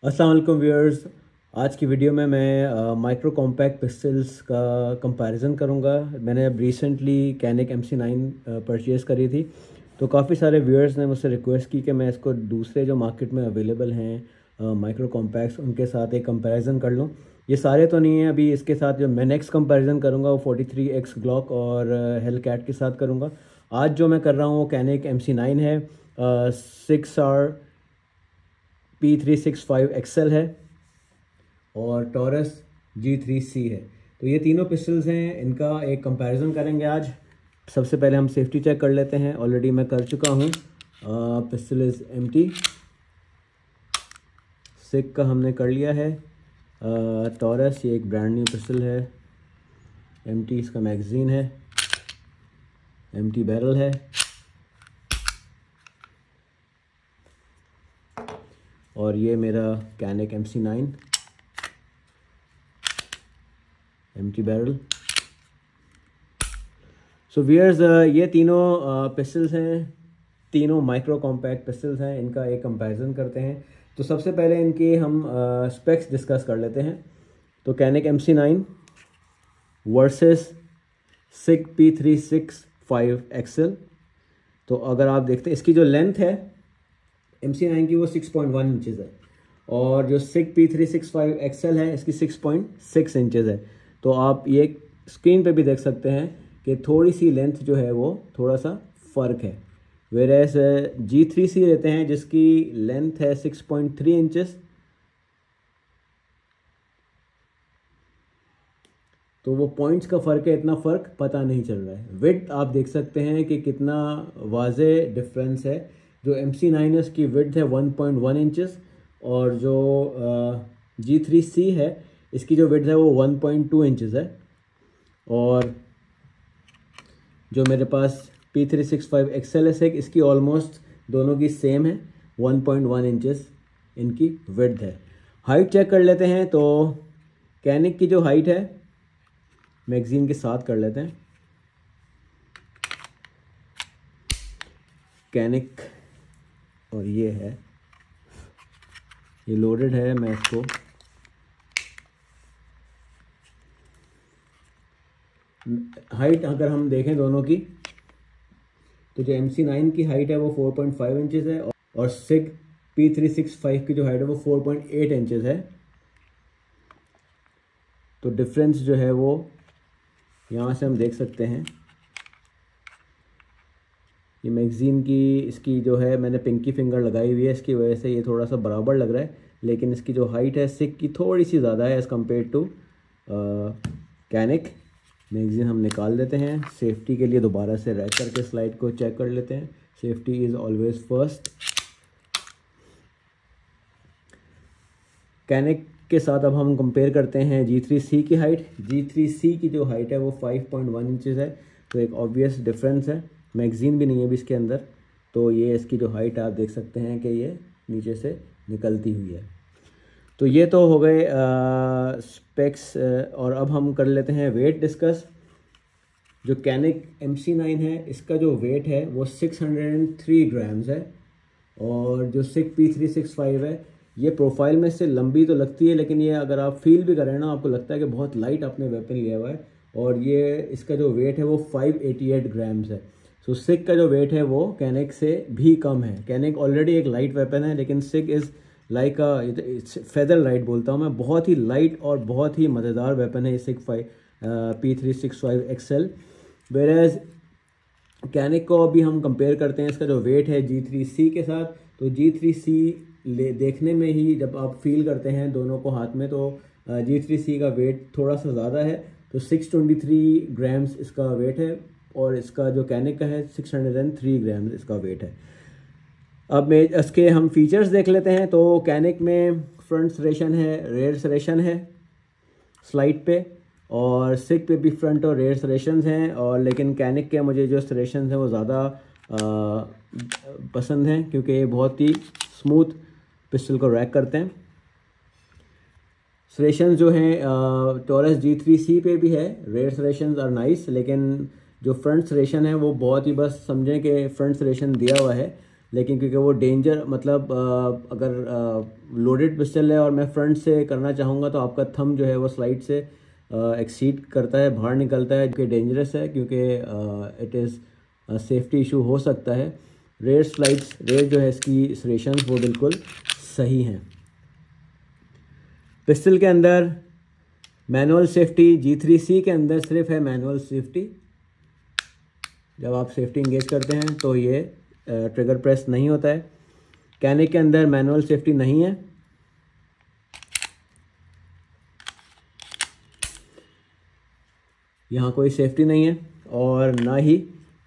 अस्सलाम वालेकुम व्यूअर्स। आज की वीडियो में मैं माइक्रो कॉम्पैक्ट पिस्टल्स का कंपैरिजन करूंगा। मैंने अब रिसेंटली कैनिक MC9 परचेज़ करी थी, तो काफ़ी सारे व्यूअर्स ने मुझसे रिक्वेस्ट की कि मैं इसको दूसरे जो मार्केट में अवेलेबल हैं माइक्रो कॉम्पैक्ट्स उनके साथ एक कंपैरिजन कर लूं। ये सारे तो नहीं हैं, अभी इसके साथ जो मैं नेक्स्ट कंपैरिजन करूंगा वो 43X ग्लॉक और हेलकैट के साथ करूंगा। आज जो मैं कर रहा हूँ वो कैनिक MC9 है, 6R P365XL है और टॉरस G3C है। तो ये तीनों पिस्टल्स हैं, इनका एक कंपैरिजन करेंगे आज। सबसे पहले हम सेफ्टी चेक कर लेते हैं। ऑलरेडी मैं कर चुका हूँ। Pistol is empty. सिक का हमने कर लिया है। टॉरस ये एक ब्रांड न्यू पिस्टल है, एम्प्टी इसका मैगज़ीन है, एम्प्टी बैरल है। और ये मेरा कैनिक MC9 empty barrel. So viewers, ये तीनों पिस्टल्स हैं, तीनों माइक्रो कॉम्पैक्ट पिस्टल्स हैं। इनका एक कंपैरिजन करते हैं। तो सबसे पहले इनके हम स्पेक्स डिस्कस कर लेते हैं। तो कैनिक MC9 वर्सेस सिक P365XL। तो अगर आप देखते हैं इसकी जो लेंथ है MC9 की वो 6.1 इंचज़ है और जो सिक P365XL है इसकी 6.6 इंचज़ है। तो आप ये स्क्रीन पे भी देख सकते हैं कि थोड़ी सी लेंथ जो है वो थोड़ा सा फ़र्क है। वेरेस G3C लेते हैं जिसकी लेंथ है 6.3 इंचज़, तो वो पॉइंट्स का फ़र्क है, इतना फ़र्क पता नहीं चल रहा है। विड्थ आप देख सकते हैं कि कितना वाज़े डिफरेंस है। जो MC9 है उसकी विड्थ है 1.1 इंचज़ और जो G3C है इसकी जो विड्थ है वो 1.2 इंचज़ है। और जो मेरे पास P365XL है इसकी ऑलमोस्ट दोनों की सेम है, 1.1 इंचज़ इनकी विड्थ है। हाइट चेक कर लेते हैं। तो कैनिक की जो हाइट है मैगज़ीन के साथ कर लेते हैं। कैनिक और ये है, ये लोडेड है। मैं इसको हाइट अगर हम देखें दोनों की, तो जो MC9 की हाइट है वो 4.5 इंचज़ है और सिक P365 की जो हाइट है वो 4.8 इंचज़ है। तो डिफरेंस जो है वो यहाँ से हम देख सकते हैं। ये मैगज़ीन की इसकी जो है मैंने पिंकी फिंगर लगाई हुई है, इसकी वजह से ये थोड़ा सा बराबर लग रहा है, लेकिन इसकी जो हाइट है सिक की थोड़ी सी ज़्यादा है एज़ कम्पेयर टू कैनिक। मैगज़ीन हम निकाल देते हैं। सेफ्टी के लिए दोबारा से रैक करके स्लाइड को चेक कर लेते हैं। Safety is always first. कैनिक के साथ अब हम कंपेयर करते हैं G3C की हाइट। G3C की जो हाइट है वो 5.1 इंचज़ है, तो एक ऑब्वियस डिफरेंस है। मैगज़ीन भी नहीं है अभी इसके अंदर, तो ये इसकी जो हाइट आप देख सकते हैं कि ये नीचे से निकलती हुई है। तो ये तो हो गए स्पेक्स। और अब हम कर लेते हैं वेट डिस्कस। जो कैनिक MC9 है इसका जो वेट है वो 603 ग्राम्स है और जो सिक P365 है ये प्रोफाइल में से लंबी तो लगती है, लेकिन ये अगर आप फील भी करें ना आपको लगता है कि बहुत लाइट आपने वेपन लिया हुआ है। और ये इसका जो वेट है वो 588 ग्राम्स है। सो सिक का जो वेट है वो कैनिक से भी कम है। कैनिक ऑलरेडी एक लाइट वेपन है, लेकिन सिक इज़ लाइक फेदर लाइट बोलता हूँ मैं। बहुत ही लाइट और बहुत ही मज़ेदार वेपन है ये सिक P365XL। वेरेज कैनिक को अभी हम कंपेयर करते हैं इसका जो वेट है G3C के साथ। तो G3C देखने में ही जब आप फील करते हैं दोनों को हाथ में, तो G3C का वेट थोड़ा सा ज़्यादा है। तो 623 ग्राम्स इसका वेट है और इसका जो कैनिक का है 603 ग्राम्स इसका वेट है। अब मैं इसके हम फीचर्स देख लेते हैं। तो कैनिक में फ्रंट सरेशन है, रेयर सरेशन है स्लाइड पे, और सिक पे भी फ्रंट और रेयर सरेशंस हैं। और लेकिन कैनिक के मुझे जो सरेशंस हैं वो ज़्यादा पसंद हैं क्योंकि ये बहुत ही स्मूथ पिस्टल को रैक करते हैं। सरेशंस जो हैं टॉरस G3C पे भी है, रेयर सरेशंस आर नाइस, लेकिन जो फ्रंट सरेशन है वो बहुत ही बस समझें कि फ्रंट सरेशन दिया हुआ है, लेकिन क्योंकि वो डेंजर मतलब अगर लोडेड पिस्टल है और मैं फ्रंट से करना चाहूँगा तो आपका थंब जो है वो स्लाइड से एक्सीड करता है, बाहर निकलता है, जो कि डेंजरस है क्योंकि इट इज़ सेफ्टी इशू हो सकता है। रेयर जो है इसकी सरेशंस वो बिल्कुल सही हैं। पिस्टल के अंदर मैनुअल सेफ्टी, G3C के अंदर सिर्फ है मैनुअल सेफ्टी। जब आप सेफ्टी इंगेज करते हैं तो ये ट्रिगर प्रेस नहीं होता है। कैनिक के अंदर मैनुअल सेफ्टी नहीं है। यहाँ कोई सेफ्टी नहीं है और ना ही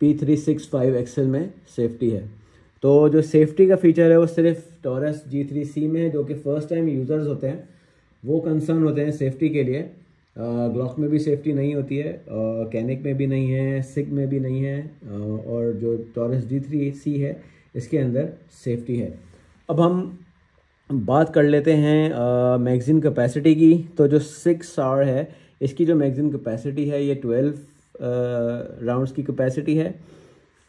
P365 एक्सेल में सेफ्टी है। तो जो सेफ्टी का फीचर है वो सिर्फ टॉरस G3C में है, जो कि फर्स्ट टाइम यूज़र्स होते हैं वो कंसर्न होते हैं सेफ्टी के लिए। ग्लॉक में भी सेफ्टी नहीं होती है, कैनिक में भी नहीं है, सिग में भी नहीं है, और जो टॉरस G3C है इसके अंदर सेफ्टी है। अब हम बात कर लेते हैं मैगज़ीन कैपेसिटी की। तो जो 6R है इसकी जो मैगज़ीन कैपेसिटी है ये 12 राउंड्स की कैपेसिटी है।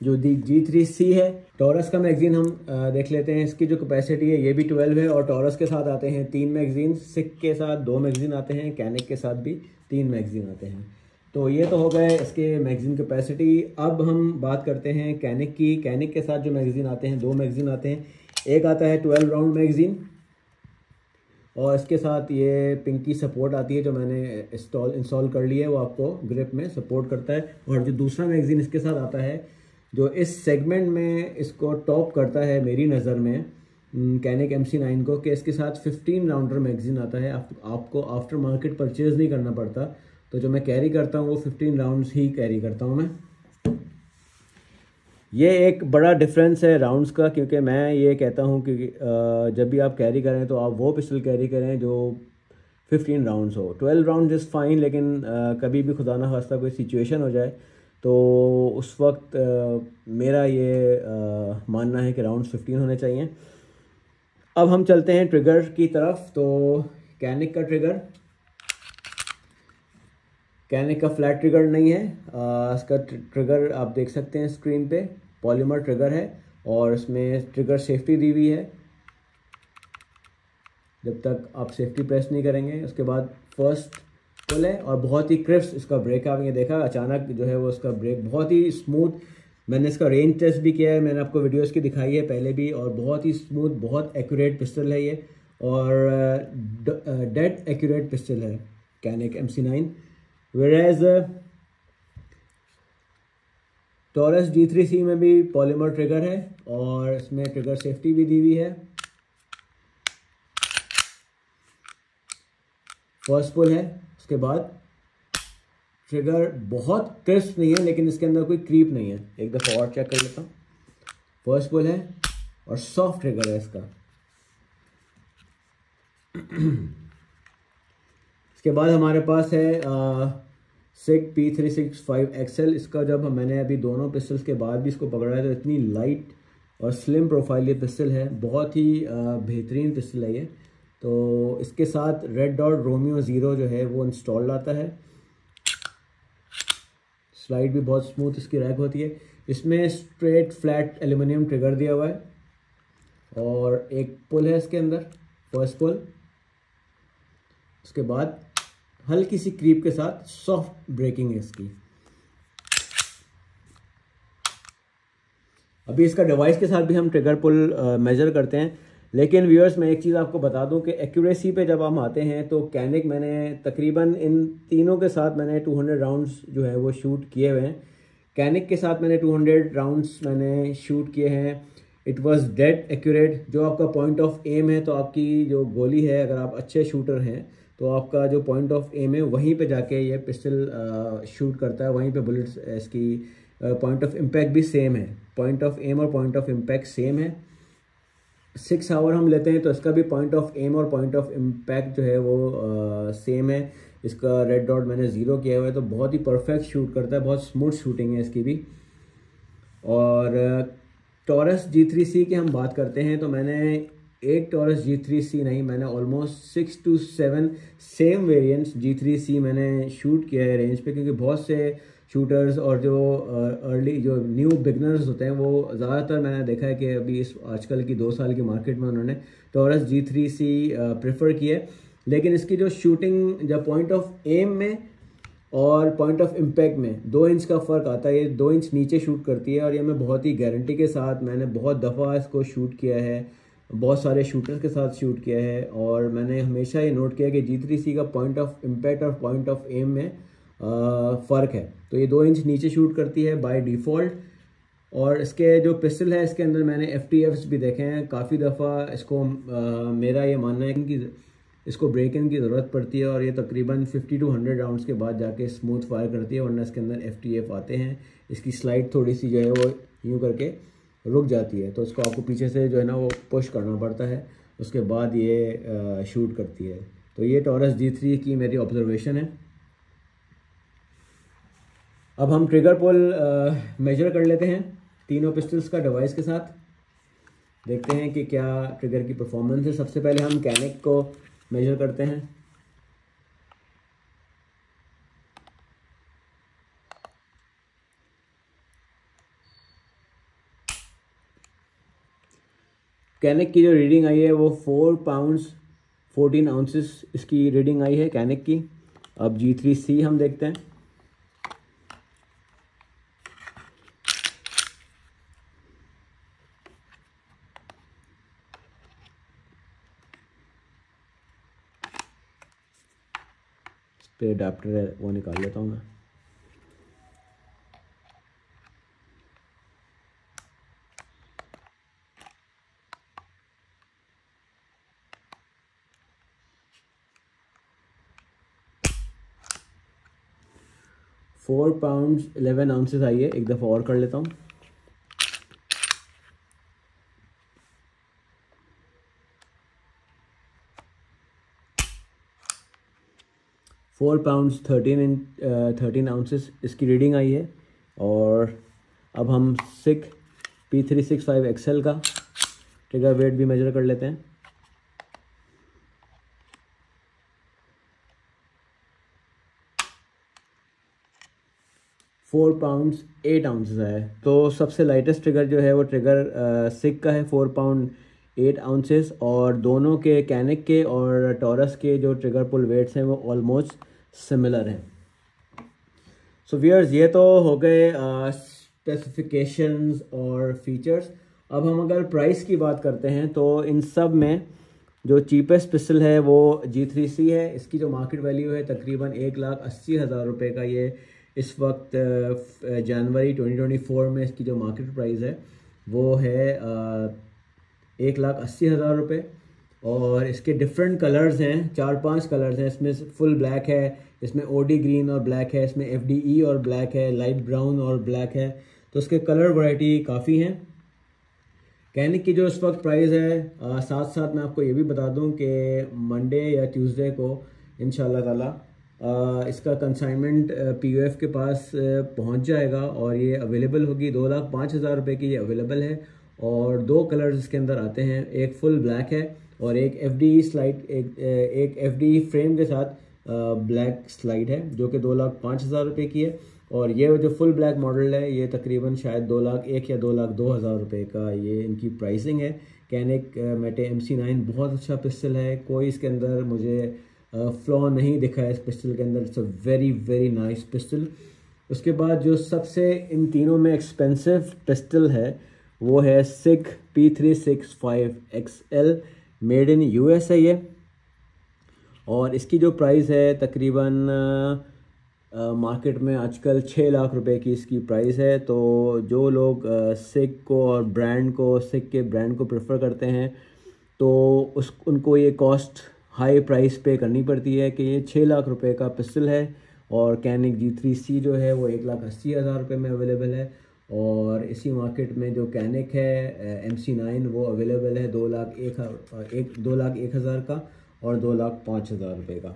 जो G3C है, टॉरस का मैगज़ीन हम देख लेते हैं। इसकी जो कैपेसिटी है ये भी 12 है और टॉरस के साथ आते हैं 3 मैगज़ीन, सिक के साथ 2 मैगज़ीन आते हैं, कैनिक के साथ भी 3 मैगज़ीन आते हैं। तो ये तो हो गए इसके मैगज़ीन कैपेसिटी। अब हम बात करते हैं कैनिक की। कैनिक के साथ जो मैगज़ीन आते हैं 2 मैगज़ीन आते हैं। एक आता है 12 राउंड मैगज़ीन और इसके साथ ये पिंकी सपोर्ट आती है जो मैंने इंस्टॉल कर ली है, वो आपको ग्रिप में सपोर्ट करता है। और जो दूसरा मैगज़ीन इसके साथ आता है जो इस सेगमेंट में इसको टॉप करता है मेरी नज़र में कैनिक MC9 को, कि इसके साथ 15 राउंडर मैगज़ीन आता है। आपको आफ्टर मार्केट परचेज़ नहीं करना पड़ता। तो जो मैं कैरी करता हूँ वो 15 राउंड्स ही कैरी करता हूँ मैं। ये एक बड़ा डिफरेंस है राउंड्स का, क्योंकि मैं ये कहता हूँ कि जब भी आप कैरी करें तो आप वो पिस्टल कैरी करें जो 15 राउंड्स हो। 12 राउंड इज़ फाइन, लेकिन कभी भी खुदा ना खास्ता कोई सिचुएशन हो जाए तो उस वक्त मेरा ये मानना है कि राउंड्स 15 होने चाहिए। अब हम चलते हैं ट्रिगर की तरफ। तो कैनिक का ट्रिगर, कैनिक का फ्लैट ट्रिगर नहीं है। इसका ट्रिगर आप देख सकते हैं स्क्रीन पे, पॉलीमर ट्रिगर है और इसमें ट्रिगर सेफ्टी दी हुई है जब तक आप सेफ्टी प्रेस नहीं करेंगे। उसके बाद फर्स्ट पुल है और बहुत ही क्रिस्प इसका ब्रेक आपने देखा। अचानक जो है वो इसका ब्रेक बहुत ही स्मूथ। मैंने इसका रेंज टेस्ट भी किया है, मैंने आपको वीडियोस की दिखाई है पहले भी, और बहुत ही स्मूथ, बहुत एक्यूरेट पिस्टल है ये और डेड एक्यूरेट पिस्टल है कैनिक MC9। वेराज टॉरस G3C में भी पॉलीमर ट्रिगर है और इसमें ट्रिगर सेफ्टी भी दी हुई है। फर्स्ट पुल है, उसके बाद ट्रिगर बहुत क्रिस्प नहीं है लेकिन इसके अंदर कोई क्रीप नहीं है। एक दफ़ा और चेक कर लेता हूँ। फर्स्ट पुल है और सॉफ्ट ट्रिगर है इसका। इसके बाद हमारे पास है सिग P365 XL। इसका जब मैंने अभी दोनों पिस्टल्स के बाद भी इसको पकड़ा है तो इतनी लाइट और स्लिम प्रोफाइल ये पिस्टल है, बहुत ही बेहतरीन पिस्टल है ये। तो इसके साथ रेड डॉट रोमियो 0 जो है वो इंस्टॉल्ड आता है। स्लाइड भी बहुत स्मूथ इसकी रैक होती है। इसमें स्ट्रेट फ्लैट एल्यूमिनियम ट्रिगर दिया हुआ है और एक पुल है इसके अंदर, फर्स्ट पुल। उसके बाद हल्की सी क्रीप के साथ सॉफ्ट ब्रेकिंग है इसकी। अभी इसका डिवाइस के साथ भी हम ट्रिगर पुल मेजर करते हैं, लेकिन व्यूअर्स मैं एक चीज़ आपको बता दूं कि एक्यूरेसी पे जब हम आते हैं तो कैनिक मैंने तकरीबन इन तीनों के साथ मैंने 200 राउंड्स जो है वो शूट किए हुए हैं। कैनिक के साथ मैंने 200 राउंड्स मैंने शूट किए हैं। It was dead accurate. जो आपका पॉइंट ऑफ एम है, तो आपकी जो गोली है, अगर आप अच्छे शूटर हैं तो आपका जो पॉइंट ऑफ एम है वहीं पे जाके ये पिस्टल शूट करता है, वहीं पे बुलेट्स इसकी पॉइंट ऑफ इम्पैक्ट भी सेम है। पॉइंट ऑफ एम और पॉइंट ऑफ इम्पैक्ट सेम है। 6 आवर हम लेते हैं तो इसका भी पॉइंट ऑफ एम और पॉइंट ऑफ इम्पैक्ट जो है वो सेम है। इसका रेड डॉट मैंने 0 किया हुआ है तो बहुत ही परफेक्ट शूट करता है, बहुत स्मूथ शूटिंग है इसकी भी। और टॉरस G3C की हम बात करते हैं तो मैंने एक टॉरस G3C नहीं, मैंने almost 6 to 7 same variants G3C मैंने शूट किया है रेंज पे, क्योंकि बहुत से शूटर्स और जो अर्ली जो न्यू बिगनर्स होते हैं वो ज़्यादातर मैंने देखा है कि अभी इस आजकल की 2 साल की मार्केट में उन्होंने टॉरस G3C प्रेफर किया है। लेकिन इसकी जो शूटिंग जब पॉइंट ऑफ एम में और पॉइंट ऑफ इम्पैक्ट में 2 इंच का फ़र्क आता है। ये 2 इंच नीचे शूट करती है और ये मैं बहुत ही गारंटी के साथ, मैंने बहुत दफ़ा इसको शूट किया है, बहुत सारे शूटर्स के साथ शूट किया है और मैंने हमेशा ये नोट किया कि G3C का पॉइंट ऑफ इम्पैक्ट और पॉइंट ऑफ एम में फ़र्क है। तो ये 2 इंच नीचे शूट करती है बाय डिफ़ॉल्ट। और इसके जो पिस्टल है इसके अंदर मैंने FTFs भी देखे हैं काफ़ी दफ़ा। इसको मेरा ये मानना है कि इसको ब्रेक इन की ज़रूरत पड़ती है और ये तकरीबन 50 to 100 राउंड्स के बाद जाके स्मूथ फायर करती है, वरना इसके अंदर FTF आते हैं। इसकी स्लाइड थोड़ी सी जो है वो यूँ करके रुक जाती है, तो इसको आपको पीछे से जो है ना वो पुश करना पड़ता है, उसके बाद ये शूट करती है। तो ये टॉरस G3 की मेरी ऑब्जर्वेशन है। अब हम ट्रिगर पुल मेजर कर लेते हैं तीनों पिस्टल्स का डिवाइस के साथ, देखते हैं कि क्या ट्रिगर की परफॉर्मेंस है। सबसे पहले हम कैनिक को मेजर करते हैं। कैनिक की जो रीडिंग आई है वो 4 पाउंड्स 14 आउंसेस इसकी रीडिंग आई है कैनिक की। अब G3C हम देखते हैं। इस पे अडाप्टर है वो निकाल लेता हूँ मैं। फोर पाउंड्स 11 आउंसेस आई है। एक दफ़ा और कर लेता हूँ। फोर पाउंड्स 13 आउंसेस इसकी रीडिंग आई है। और अब हम SICK P365 XL का ट्रिगर वेट भी मेजर कर लेते हैं। 4 पाउंड्स 8 आउंसेस है। तो सबसे लाइटेस्ट ट्रिगर जो है वो ट्रिगर SICK का है 4 पाउंड 8 आउंसेस। और दोनों के कैनिक के और टॉरस के जो ट्रिगर पुल वेट्स हैं वो ऑलमोस्ट सिमिलर हैं। सो व्यूअर्स, ये तो हो गए स्पेसिफिकेशंस और फीचर्स। अब हम अगर प्राइस की बात करते हैं तो इन सब में जो चीपेस्ट पिस्टल है वो G3C है। इसकी जो मार्केट वैल्यू है तकरीबन 1,80,000 रुपये का ये इस वक्त जनवरी 2024 में इसकी जो मार्केट प्राइस है वो है 1,80,000 रुपये। और इसके डिफरेंट कलर्स हैं, 4-5 कलर्स हैं। इसमें फुल ब्लैक है, इसमें OD ग्रीन और ब्लैक है, इसमें FDE और ब्लैक है, लाइट ब्राउन और ब्लैक है। तो इसके कलर वैरायटी काफ़ी हैं। कैनिक की जो इस वक्त प्राइस है, साथ साथ मैं आपको ये भी बता दूं कि मंडे या ट्यूसडे को इंशाल्लाह ताला इसका कंसाइनमेंट POF के पास पहुंच जाएगा और ये अवेलेबल होगी। 2,05,000 रुपये की ये अवेलेबल है। और 2 कलर्स इसके अंदर आते हैं, एक फुल ब्लैक है और एक FDE स्लाइड, एक FDE फ्रेम के साथ ब्लैक स्लाइड है जो कि 2,05,000 रुपये की है। और ये जो फुल ब्लैक मॉडल है ये तकरीबन शायद 2,01,000 या 2,02,000 रुपये का ये इनकी प्राइसिंग है। कैनिक मेटे MC9 बहुत अच्छा पिस्टल है, कोई इसके अंदर मुझे फ्लॉ नहीं दिखा है इस पिस्टल के अंदर। It's a very very nice pistol. उसके बाद जो सबसे इन तीनों में एक्सपेंसिव पिस्टल है वो है SICK P365 XL, made in US है ये। और इसकी जो प्राइस है तकरीबन मार्केट में आजकल 6 लाख रुपए की इसकी प्राइस है। तो जो लोग SICK को और SICK के ब्रांड को प्रेफर करते हैं तो उनको ये कॉस्ट हाई प्राइस पे करनी पड़ती है कि ये 6 लाख रुपए का पिस्टल है। और कैनिक G3C जो है वो 1,80,000 रुपये में अवेलेबल है। और इसी मार्केट में जो कैनिक है MC9 वो अवेलेबल है 2,01,000 का और 2,05,000 रुपये का।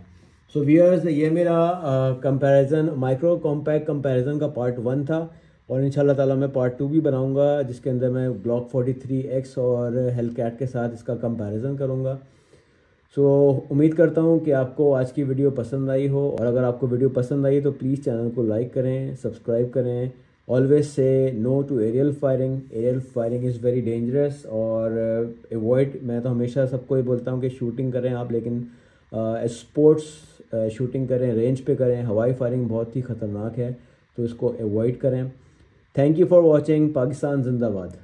सो व्यूअर्स, ये मेरा कंपैरिजन, माइक्रो कॉम्पैक्ट कंपैरिजन का पार्ट 1 था। और इंशाल्लाह ताला मैं पार्ट 2 भी बनाऊंगा जिसके अंदर मैं ग्लॉक 43X और हेलकैट के साथ इसका कंपैरिजन करूंगा। सो उम्मीद करता हूँ कि आपको आज की वीडियो पसंद आई हो, और अगर आपको वीडियो पसंद आई तो प्लीज़ चैनल को लाइक करें, सब्सक्राइब करें। ऑलवेज से no to aerial firing, aerial firing is very dangerous, और अवॉइड, मैं तो हमेशा सबको ही बोलता हूँ कि शूटिंग करें आप, लेकिन स्पोर्ट्स शूटिंग करें, रेंज पे करें। हवाई फायरिंग बहुत ही ख़तरनाक है, तो इसको अवॉइड करें। Thank you for watching. Pakistan जिंदाबाद।